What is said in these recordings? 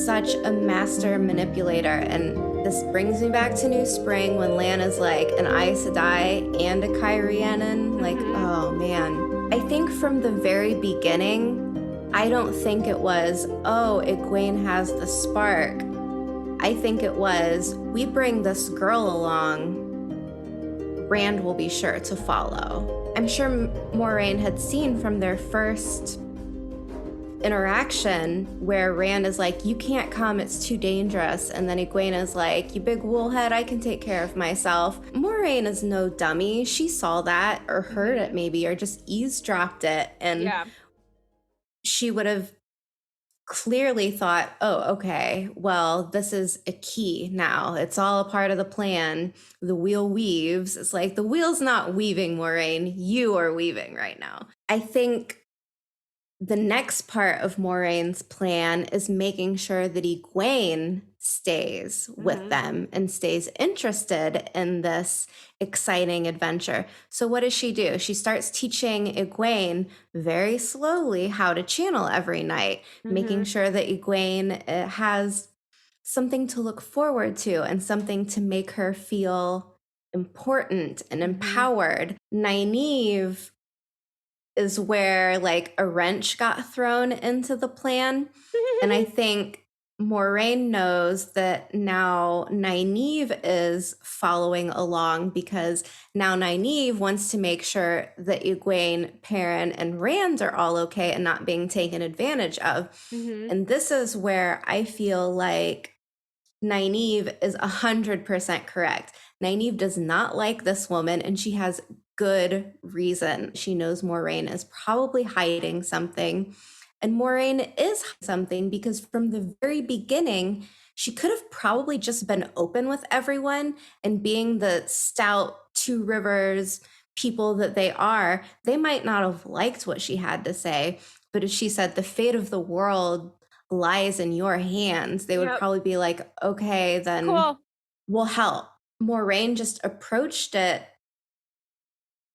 such a master manipulator. And this brings me back to New Spring when Lan is like an Aes Sedai and a Kyrianan. Like, oh man. I think from the very beginning, I don't think it was, oh, Egwene has the spark. I think it was, we bring this girl along, Rand will be sure to follow. I'm sure Moiraine had seen from their first interaction where Rand is like, you can't come, it's too dangerous. And then Egwene is like, you big woolhead, I can take care of myself. Moiraine is no dummy. She saw that or heard it maybe, or just eavesdropped it. And she would have clearly thought, oh, okay, well, this is a key now. It's all a part of the plan. The wheel weaves. It's like the wheel's not weaving, Moiraine. You are weaving right now. I think the next part of Moraine's plan is making sure that Egwene stays with them and stays interested in this exciting adventure. So what does she do? She starts teaching Egwene very slowly how to channel every night, making sure that Egwene has something to look forward to and something to make her feel important and empowered. Nynaeve is where like a wrench got thrown into the plan. And I think Moiraine knows that now Nynaeve is following along because now Nynaeve wants to make sure that Egwene, Perrin, and Rand are all okay and not being taken advantage of. And this is where I feel like Nynaeve is 100% correct. Nynaeve does not like this woman, and she has good reason. She knows Moiraine is probably hiding something, and Moiraine is hiding something because from the very beginning, she could have probably just been open with everyone, and being the stout Two Rivers people that they are, they might not have liked what she had to say. But if she said the fate of the world lies in your hands, they would probably be like, okay, then we'll help. Moiraine just approached it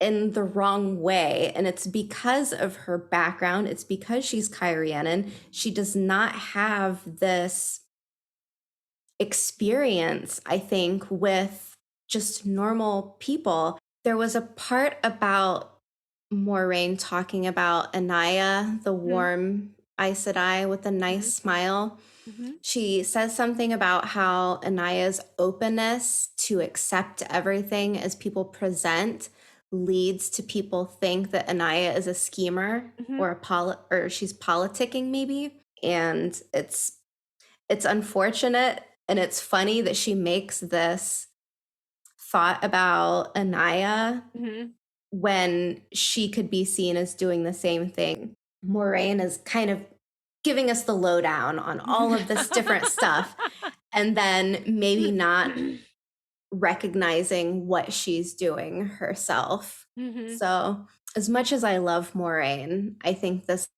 in the wrong way. And it's because of her background. It's because she's Kyrianan. She does not have this experience, I think, with just normal people. There was a part about Moiraine talking about Anaya, the warm Aes Sedai with a nice smile. She says something about how Anaya's openness to accept everything as people present leads to people think that Anaya is a schemer or she's politicking maybe. And it's unfortunate and it's funny that she makes this thought about Anaya when she could be seen as doing the same thing. Moiraine is kind of giving us the lowdown on all of this different stuff and then maybe not recognizing what she's doing herself. So as much as I love Moiraine, I think this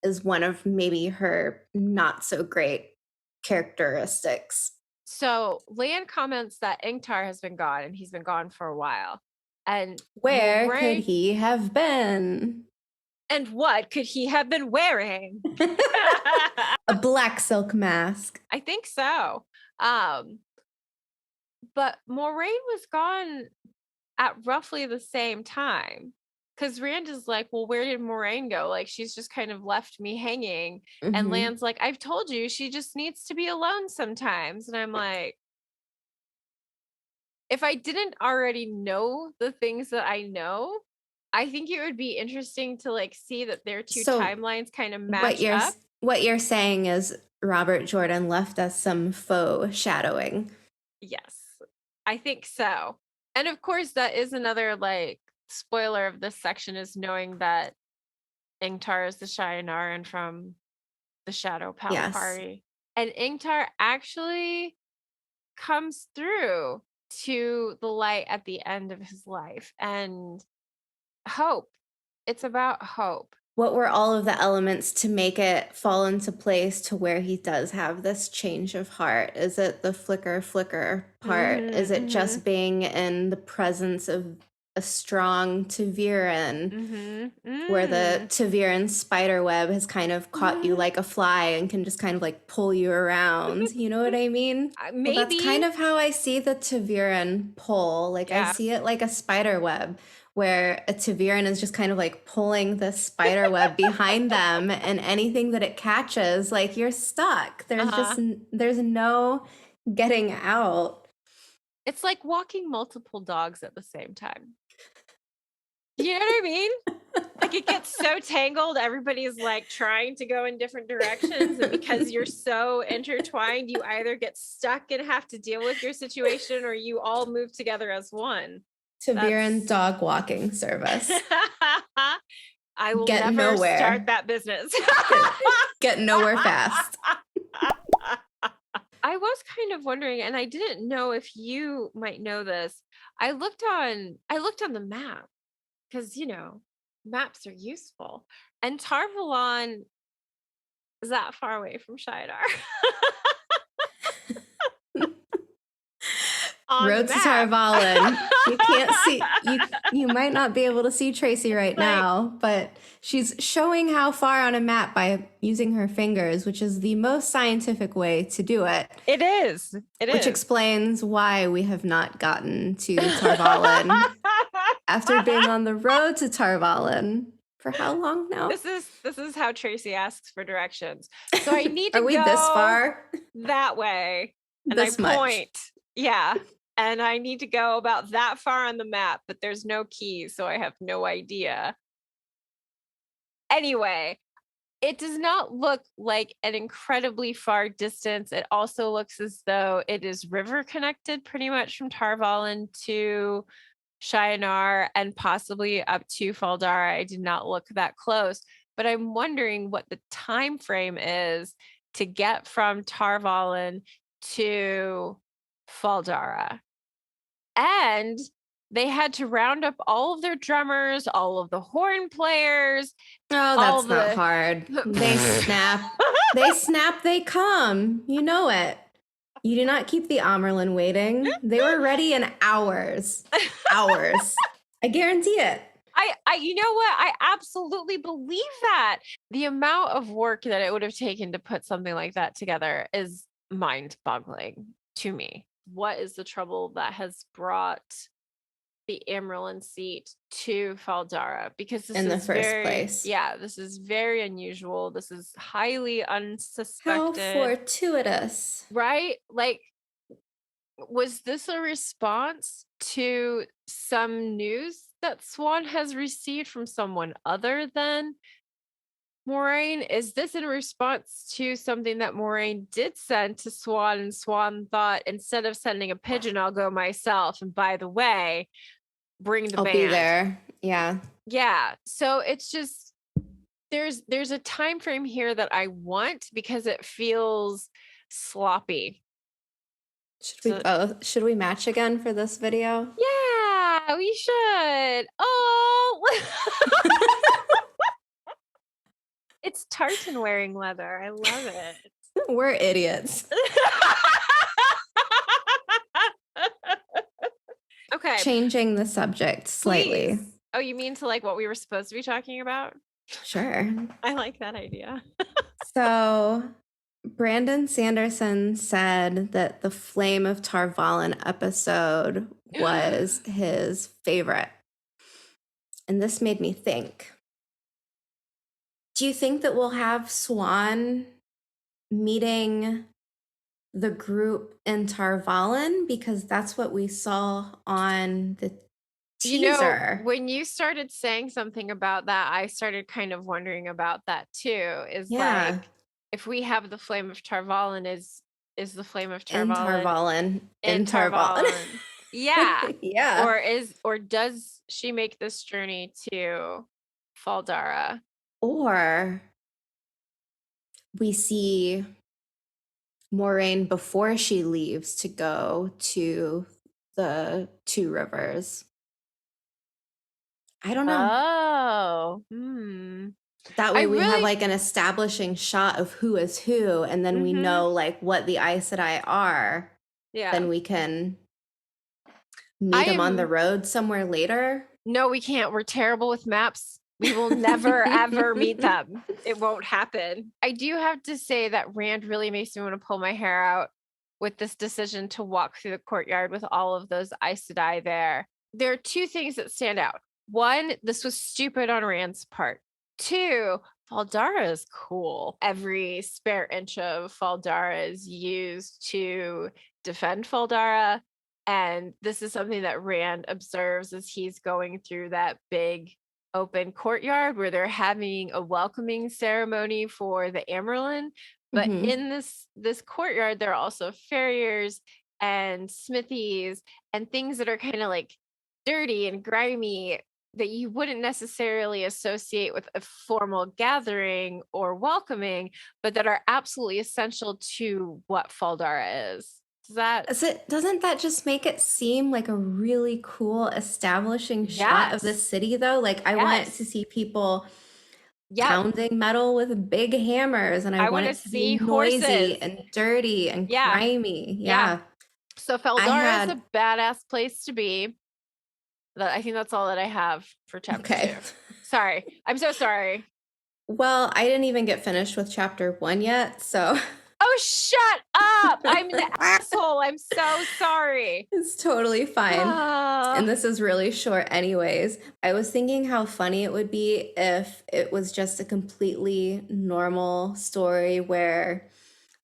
is one of maybe her not so great characteristics. So Lan comments that Ingtar has been gone and he's been gone for a while. And where could he have been? And what could he have been wearing? A black silk mask. I think so. But Moiraine was gone at roughly the same time. Because Rand is like, well, where did Moiraine go? Like, she's just kind of left me hanging. And Lan's like, I've told you, she just needs to be alone sometimes. And I'm like, if I didn't already know the things that I know, I think it would be interesting to like see that their two timelines kind of match up. What you're saying is Robert Jordan left us some faux shadowing. Yes, I think so. And of course, that is another like spoiler of this section is knowing that Ingtar is the Shianaran from the Shadow Pal Party. And Ingtar actually comes through to the light at the end of his life and hope. It's about hope. What were all of the elements to make it fall into place to where he does have this change of heart? Is it the flicker part? Is it just being in the presence of a strong Taviran, where the Mm. Taviran spider web has kind of caught you Mm. like a fly and can just kind of like pull you around. You know what I mean? Well, that's kind Maybe. of how I see the Taviran pull. Like I Yeah. see it like a spider web, where a Taviran is just kind of like pulling the spider web behind them, and anything that it catches, like you're stuck. There's just Uh-huh. there's no getting out. It's like walking multiple dogs at the same time. You know what I mean? Like it gets so tangled, everybody's like trying to go in different directions. And because you're so intertwined, you either get stuck and have to deal with your situation or you all move together as one. Taviran That's dog walking service. I will Get never start nowhere. that business. Get nowhere fast. I was kind of wondering, and I didn't know if you might know this. I looked on the map because maps are useful. And Tarvalon is that far away from Shinar on the Road to map. Tarvalin. You can't see you might not be able to see Tracy right Like now, but she's showing how far on a map by using her fingers, which is the most scientific way to do it. it is. It Which is. explains why we have not gotten to Tarvalin after being on the road to Tarvalin for how long now? This is how Tracy asks for directions. So I need to Are we go this far? that way. And I This much. point. Yeah. And I need to go about that far on the map, but there's no keys, so I have no idea. Anyway, it does not look like an incredibly far distance. It also looks as though it is river connected pretty much from Tarvalin to Shinar and possibly up to Faldara. I did not look that close, but I'm wondering what the time frame is to get from Tarvalin to Faldara. And they had to round up all of their drummers, all of the horn players, Oh, all that's not the hard. They snap. They snap, they come. You know it. You do not keep the Amerlin waiting. They were ready in hours. Hours. I guarantee it. you know what? I absolutely believe that. The amount of work that it would have taken to put something like that together is mind-boggling to me. What is the trouble that has brought the Amerlin seat to Faldara? Because this In the is first very, place. yeah, this is very unusual. This is highly How unsuspected, fortuitous. right? Like, was this a response to some news that Swan has received from someone other than Moraine? Is this in response to something that Moraine did send to Swan, and Swan thought, instead of sending a pigeon, I'll go myself, and by the way, bring the I'll be band. there. Yeah. Yeah. So it's just there's a time frame here that I want because it feels sloppy. So Should we match again for this video? yeah, we should. Oh, it's tartan wearing leather. I love it. We're idiots. Okay, Changing the subject slightly. please. Oh, you mean to like what we were supposed to be talking about? Sure. I like that idea. So, Brandon Sanderson said that the Flame of Tarvalin episode was his favorite. And this made me think. Do you think that we'll have Swan meeting the group in Tarvalin? Because that's what we saw on the teaser. When you started saying something about that, I started kind of wondering about that too. Is Yeah. like if we have the flame of Tarvalin, is the flame of In Tarvalin Tarvalin. in In Tarvalin. Tarvalin? Yeah. Yeah. Or does she make this journey to Faldara? Or we see Moraine before she leaves to go to the Two Rivers. I don't know. Oh. That way I we have really like an establishing shot of who is who, and then we know like what the Aes Sedai are. yeah. Then we can I meet him on the am road somewhere later? No, we can't. We're terrible with maps. We will never ever meet them. It won't happen. I do have to say that Rand really makes me want to pull my hair out with this decision to walk through the courtyard with all of those Aes Sedai there. There are two things that stand out. One, this was stupid on Rand's part. Two, Faldara is cool. Every spare inch of Faldara is used to defend Faldara. And this is something that Rand observes as he's going through that big open courtyard where they're having a welcoming ceremony for the Amerlin. But Hmm. in this courtyard, there are also farriers and smithies and things that are kind of like dirty and grimy that you wouldn't necessarily associate with a formal gathering or welcoming, but that are absolutely essential to what Faldara is. Does that? Doesn't that just make it seem like a really cool establishing shot of the Yes. city though? Like I want to Yes. see people Yep. pounding metal with big hammers and I I want want to it to be see noisy horses. and dirty and Yeah. grimy. Yeah. Yeah. So I Feldara is had a badass place to be. I think that's all that I have for chapter okay. 2. Sorry. I'm so sorry. Well, I didn't even get finished with chapter 1 yet, so Oh, shut up. I'm the asshole. I'm so sorry. it's totally fine. And Ah. this is really short, anyways. I was thinking how funny it would be if it was just a completely normal story where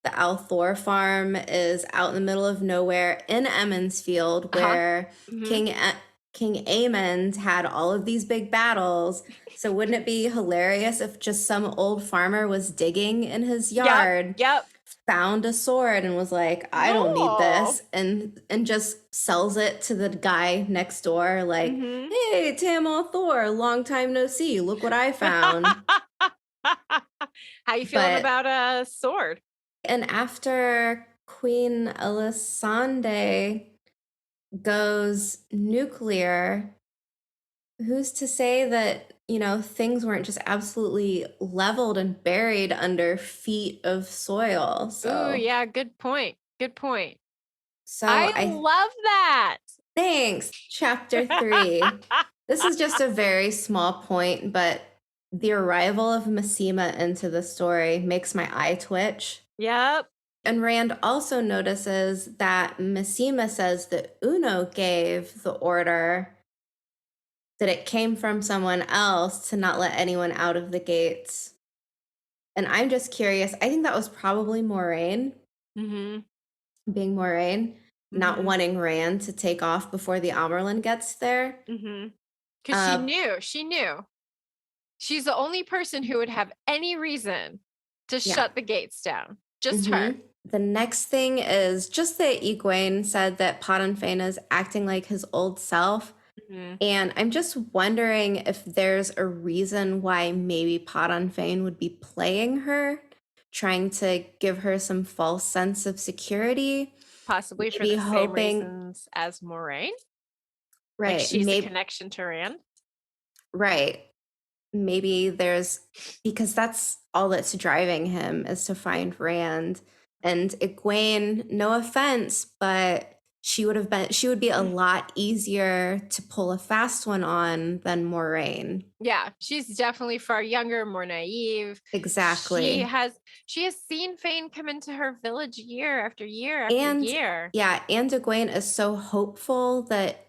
the Althor farm is out in the middle of nowhere in Emmonsfield, Uh-huh. where Mhm. King Aemond had all of these big battles. So wouldn't it be hilarious if just some old farmer was digging in his Yep. yard, Yep. found a sword and was like, I don't need No. this, and just sells it to the guy next door like, Mhm. hey, Tam Thor, long time no see, look what I found. How you feeling But about a sword? and after Queen Elisande goes nuclear, who's to say that, things weren't just absolutely leveled and buried under feet of soil? Ooh, So, yeah, good point. Good point. so I I love that. thanks. Chapter 3. This is just a very small point, but the arrival of Masima into the story makes my eye twitch. Yep. And Rand also notices that Missima says that Uno gave the order, that it came from someone else to not let anyone out of the gates. And I'm just curious. I think that was probably Moraine, Mhm. being Moraine, not Mhm. wanting Rand to take off before the Amerlin gets there. Mhm. Cuz she Uh, knew. She knew. She's the only person who would have any reason to yeah. shut the gates down. Just Hmm. her. The next thing is just that Egwene said that Potonfane is acting like his old self. Mhm. And I'm just wondering if there's a reason why maybe Potonfane would be playing her, trying to give her some false sense of security. Possibly for Maybe the same hoping, reasons as Moraine. Like right, she's a maybe, connection to Rand. right. Maybe there's, because that's all that's driving him is to find Rand. And Egwene, no offense, but she would be a lot easier to pull a fast one on than Moraine. Yeah, she's definitely far younger, more naive. She Exactly. has she has seen Fane come into her village year after year after And year. yeah, and Egwene is so hopeful that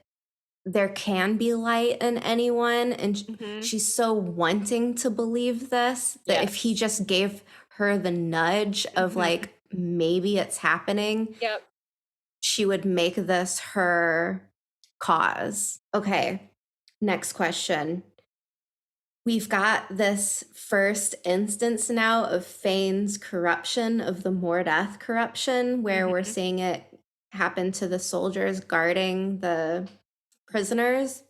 there can be light in anyone. And Mhm. she's so wanting to believe this that if he Yes. just gave her the nudge of Mhm. like, maybe it's happening, Yep. she would make this her cause. Okay, next question. We've got this first instance now of Fane's corruption, of the Mordath corruption, where we're Mhm. seeing it happen to the soldiers guarding the prisoners.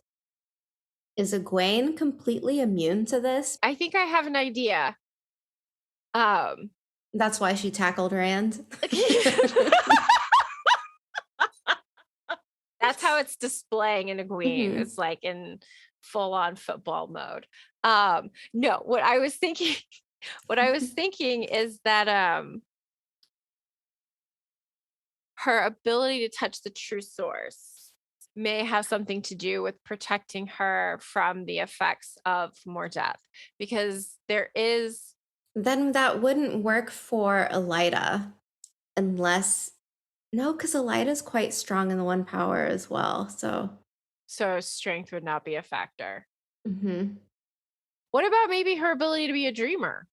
Is Egwene completely immune to this? I think I have an idea. Um That's why she tackled Rand. That's how it's displaying in a queen. Mhm. It's like in full on football mode. No, what I was thinking what I was thinking is that her ability to touch the true source may have something to do with protecting her from the effects of more death, because there is Then that wouldn't work for Elida unless no, because Elida's quite strong in the one power as well. So, so strength would not be a factor. mhm. What about maybe her ability to be a dreamer?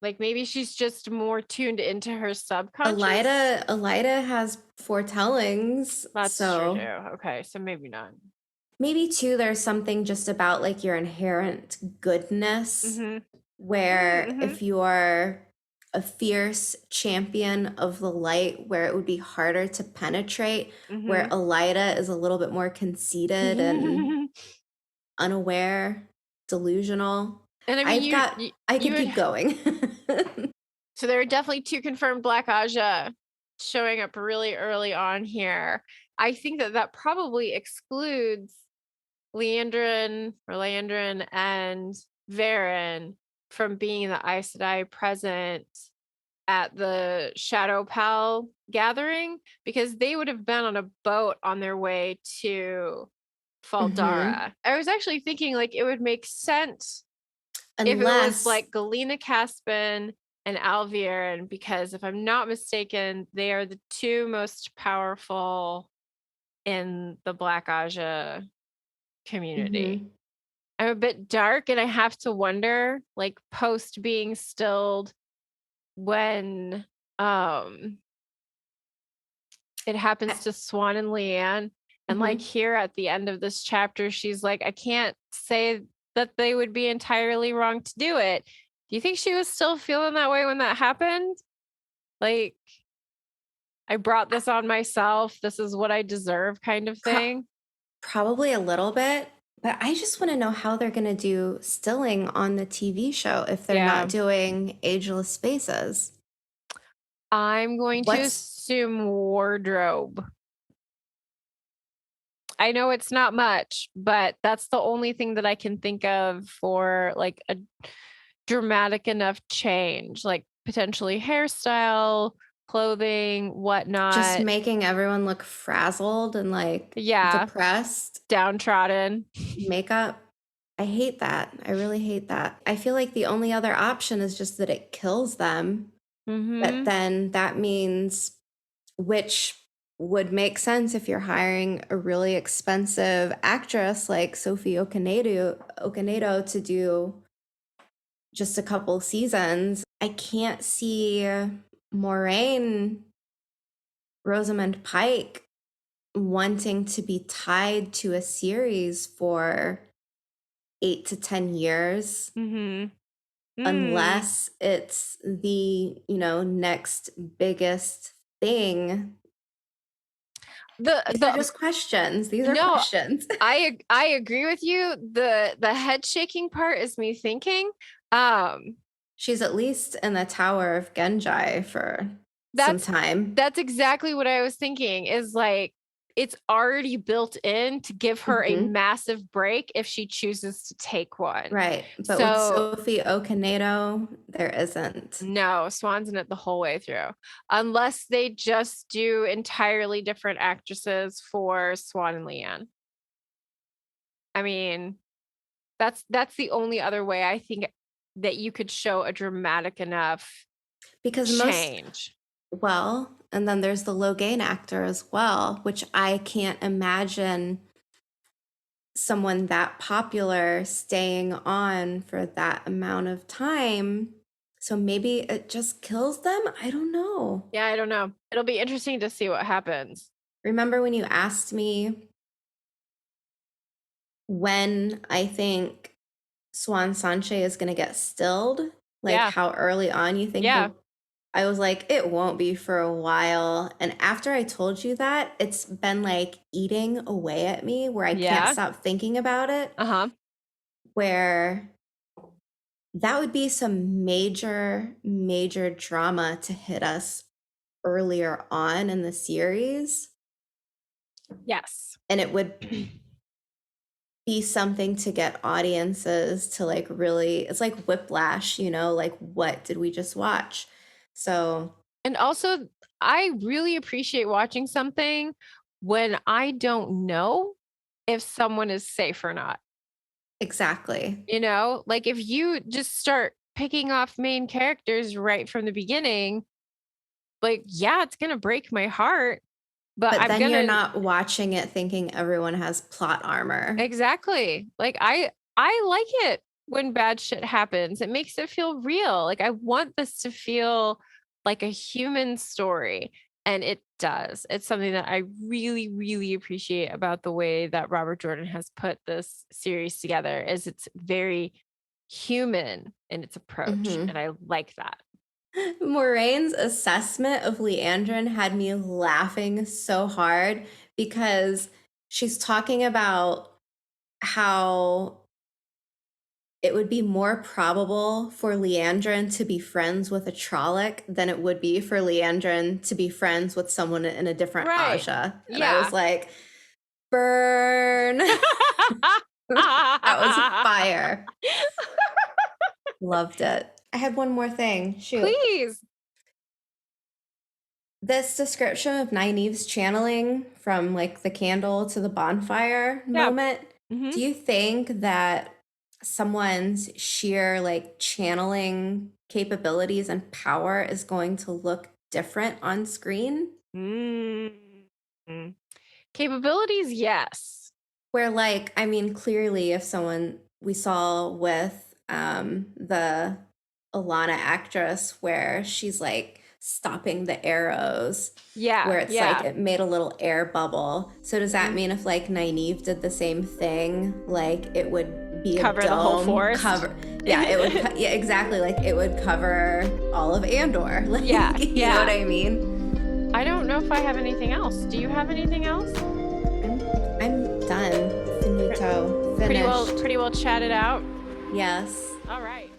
Like maybe she's just more tuned into her subconscious? Elida has foretellings, That's true too. so Okay, so maybe not. maybe too there's something just about like your inherent goodness Mhm. where Mhm. if you're a fierce champion of the light where it would be harder to penetrate, where Mhm. Elida is a little bit more conceited and And unaware, delusional. I mean, I've got I you could would keep going. so there are definitely 2 confirmed Black Aja showing up really early on here. I think that that probably excludes Leandrin and Varen from being the Aes Sedai present at the Shadow Pal gathering, because they would have been on a boat on their way to Mhm. Faldara. I was actually thinking like it would make sense if it was Unless like Galena Caspin and Alviren, because if I'm not mistaken, they are the 2 most powerful in the Black Aja community. mhm. I'm a bit dark and I have to wonder, like post being stilled when um it happens I to Swan and Leanne. And like mhm. here at the end of this chapter, she's like, I can't say that they would be entirely wrong to do it. Do you think she was still feeling that way when that happened? Like, I brought this on myself. This is what I deserve, kind of Pro thing. Probably a little bit, but I just wanna know how they're gonna do stilling on the TV show if they're not Yeah. doing ageless spaces. I'm going to What's assume wardrobe. I know it's not much, but that's the only thing that I can think of for like a dramatic enough change, like potentially hairstyle, clothing, just whatnot. making everyone look frazzled and, like, Yeah, depressed? downtrodden. Makeup? I hate that. I really hate that. I feel like the only other option is just that it kills them, but Mm-hmm. then that means which would make sense if you're hiring a really expensive actress like Sophie Okonedo to do just a couple seasons. I can't see Moraine Rosamund Pike wanting to be tied to a series for 8 to 10 years Mm-hmm. Mm. unless it's the, next biggest thing. These are The just questions. These are no, questions. I agree with you. The head shaking part is me thinking. Um, She's at least in the Tower of Genji for some that's time. that's exactly what I was thinking, is like it's already built in to give her a Mhm. massive break if she chooses to take one. Right, but with So Sophie Okonedo, there isn't. no, Swan's in it the whole way through. Unless they just do entirely different actresses for Swan and Leanne. I mean, that's the only other way I think that you could show a dramatic enough Because most change. well, and then there's the Logain actor as well, which I can't imagine someone that popular staying on for that amount of time. So maybe it just kills them? I don't know. Yeah, I don't know. It'll be interesting to see what happens. Remember when you asked me when I think Swan Sanche is gonna get stilled? Like, Yeah. how early on you think Yeah. the I was like, "It won't be for a while," and after I told you that, it's been, like, eating away at me where I can't Yeah. stop thinking about it, Uh-huh. where that would be some major, major drama to hit us earlier on in the series, Yes. and it would be something to get audiences to, like, really it's like Whiplash, like, what did we just watch? So And also, I really appreciate watching something when I don't know if someone is safe or not. Exactly. You know, like if you just start picking off main characters right from the beginning, like, yeah, it's going to break my heart, but But I'm then going you're to not watching it thinking everyone has plot armor. exactly. Like I like it when bad shit happens. It makes it feel real. Like I want this to feel like a human story, and it does. It's something that I really really appreciate about the way that Robert Jordan has put this series together is it's very human in its approach, and Mhm. I like that. Moraine's assessment of Leandrin had me laughing so hard because she's talking about how it would be more probable for Leandrin to be friends with a Trolloc than it would be for Leandrin to be friends with someone in a different Right. Aja. And I was Yeah. like, burn. That was fire. Loved it. I had one more thing. Shoot. Please. This description of Nynaeve's channeling from like the candle to the bonfire Yeah. moment, Mhm. do you think that someone's sheer like channeling capabilities and power is going to look different on screen? Mm. Capabilities, yes. Where like, I mean, clearly if someone we saw with the Alana actress where she's like stopping the arrows, Yeah, where it's like yeah. it made a little air bubble. So does that Mhm. mean if like Nynaeve did the same thing, like it would be a Cover the whole dome forest. cover? Yeah, it would. Yeah, exactly. Like it would cover all of Andor. Like Yeah, you know what yeah. I mean? I don't know if I have anything else. Do you have anything else? I'm done. Pre- Finito. Finished. pretty well chatted out. Yes. All right.